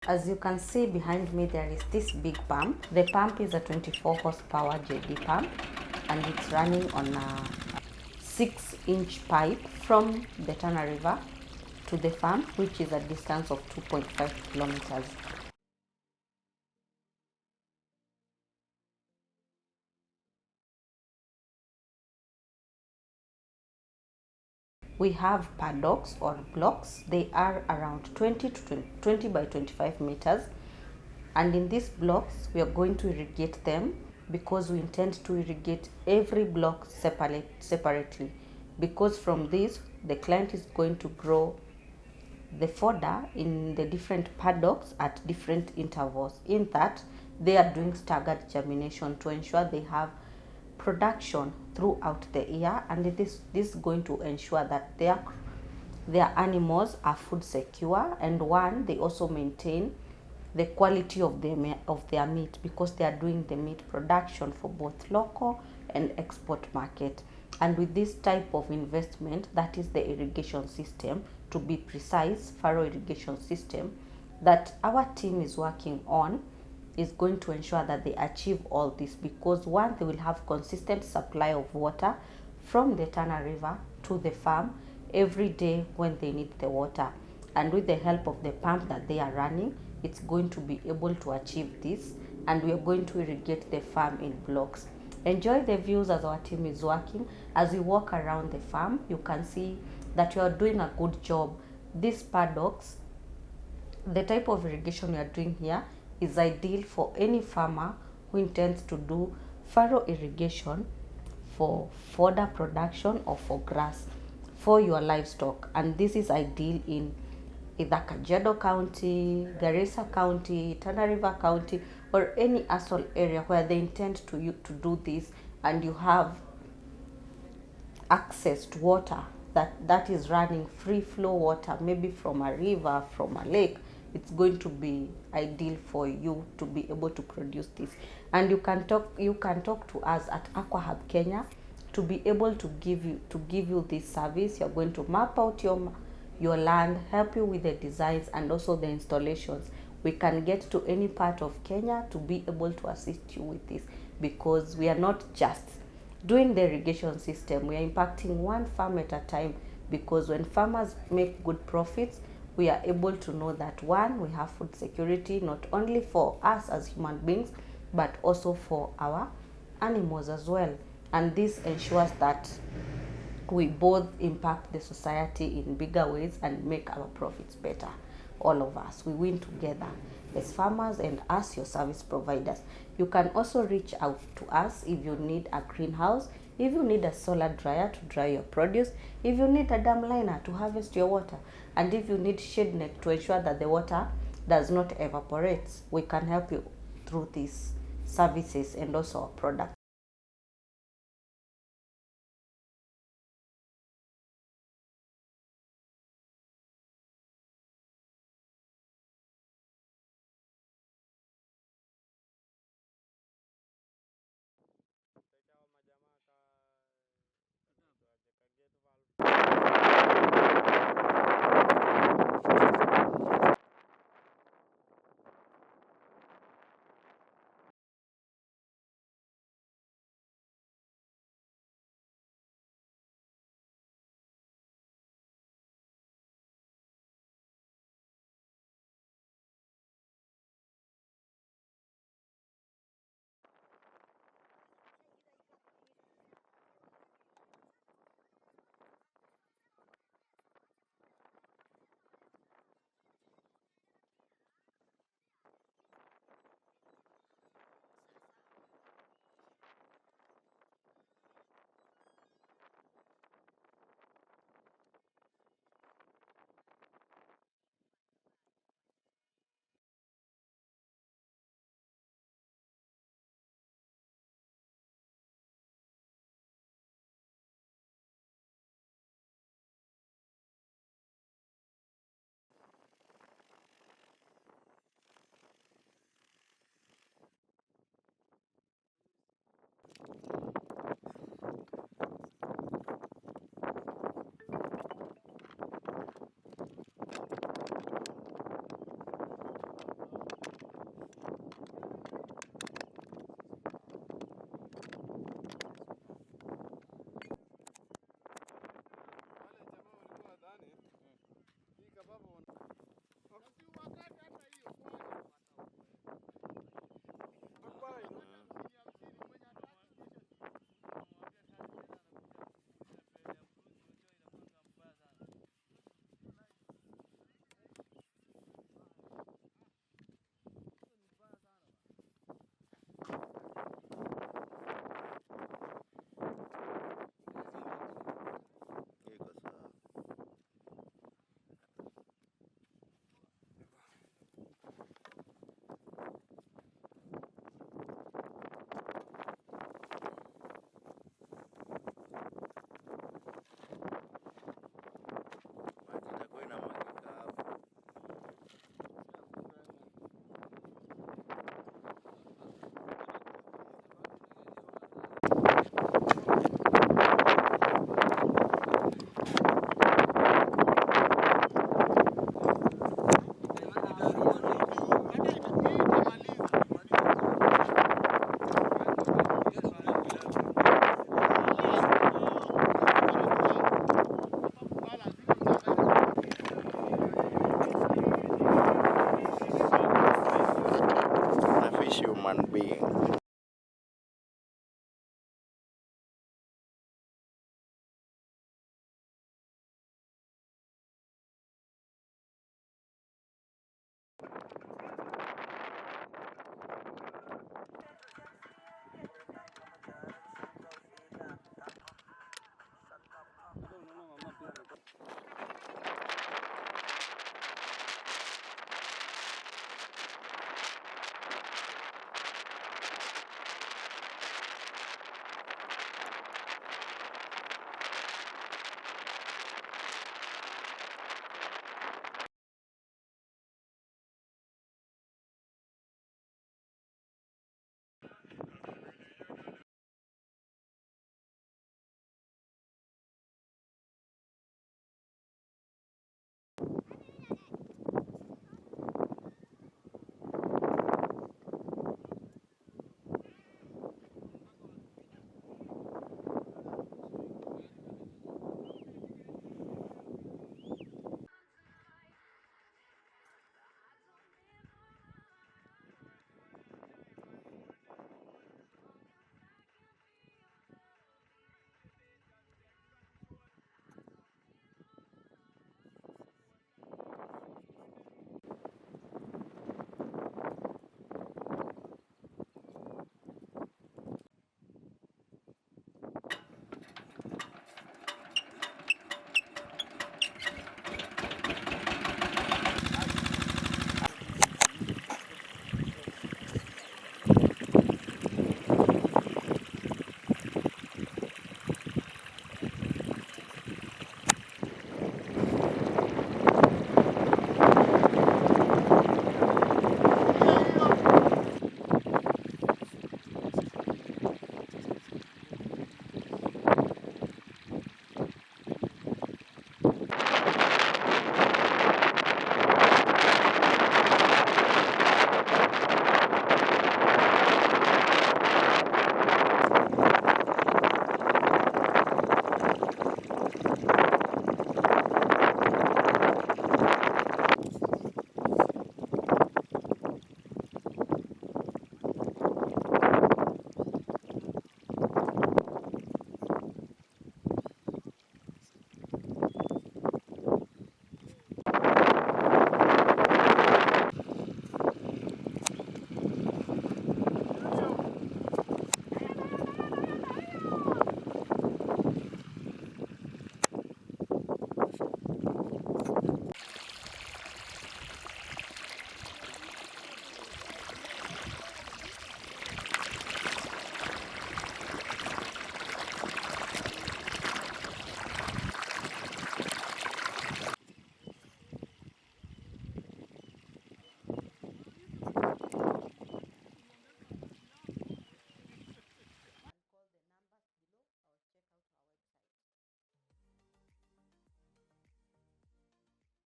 As you can see behind me, there is this big pump. The pump is a 24 horsepower JD pump, and it's running on a 6-inch pipe from the Tana River to the farm, which is a distance of 2.5 kilometers. We have paddocks or blocks. They are around 20 by 25 meters. And in these blocks, we are going to irrigate them because we intend to irrigate every block separately. Because from this, the client is going to grow the fodder in the different paddocks at different intervals. In that, they are doing staggered germination to ensure they have production throughout the year, and this is going to ensure that their animals are food secure, and one, they also maintain the quality of their meat because they are doing the meat production for both local and export market. And with this type of investment, that is the irrigation system, to be precise, furrow irrigation system that our team is working on, is going to ensure that they achieve all this, because one, they will have consistent supply of water from the Tana River to the farm every day when they need the water. And with the help of the pump that they are running, it's going to be able to achieve this, and we are going to irrigate the farm in blocks. Enjoy the views as our team is working. As you walk around the farm, you can see that you are doing a good job. These paddocks, the type of irrigation we are doing here, is ideal for any farmer who intends to do furrow irrigation for fodder production or for grass for your livestock. And this is ideal in either Kajiado County, Garissa County, Tana River County, or any asol area where they intend to do this, and you have access to water that is running free flow water, maybe from a river, from a lake. It's going to be ideal for you to be able to produce this. And you can talk to us at Aqua Hub Kenya to be able to give you this service. You're going to map out your land, help you with the designs and also the installations. We can get to any part of Kenya to be able to assist you with this, because we are not just doing the irrigation system, we are impacting one farm at a time, because when farmers make good profits, we are able to know that one, we have food security not only for us as human beings, but also for our animals as well. And this ensures that we both impact the society in bigger ways and make our profits better. All of us, we win together as farmers and as your service providers. You can also reach out to us if you need a greenhouse, if you need a solar dryer to dry your produce, if you need a dam liner to harvest your water, and if you need shade net to ensure that the water does not evaporate. We can help you through these services and also our products. human being.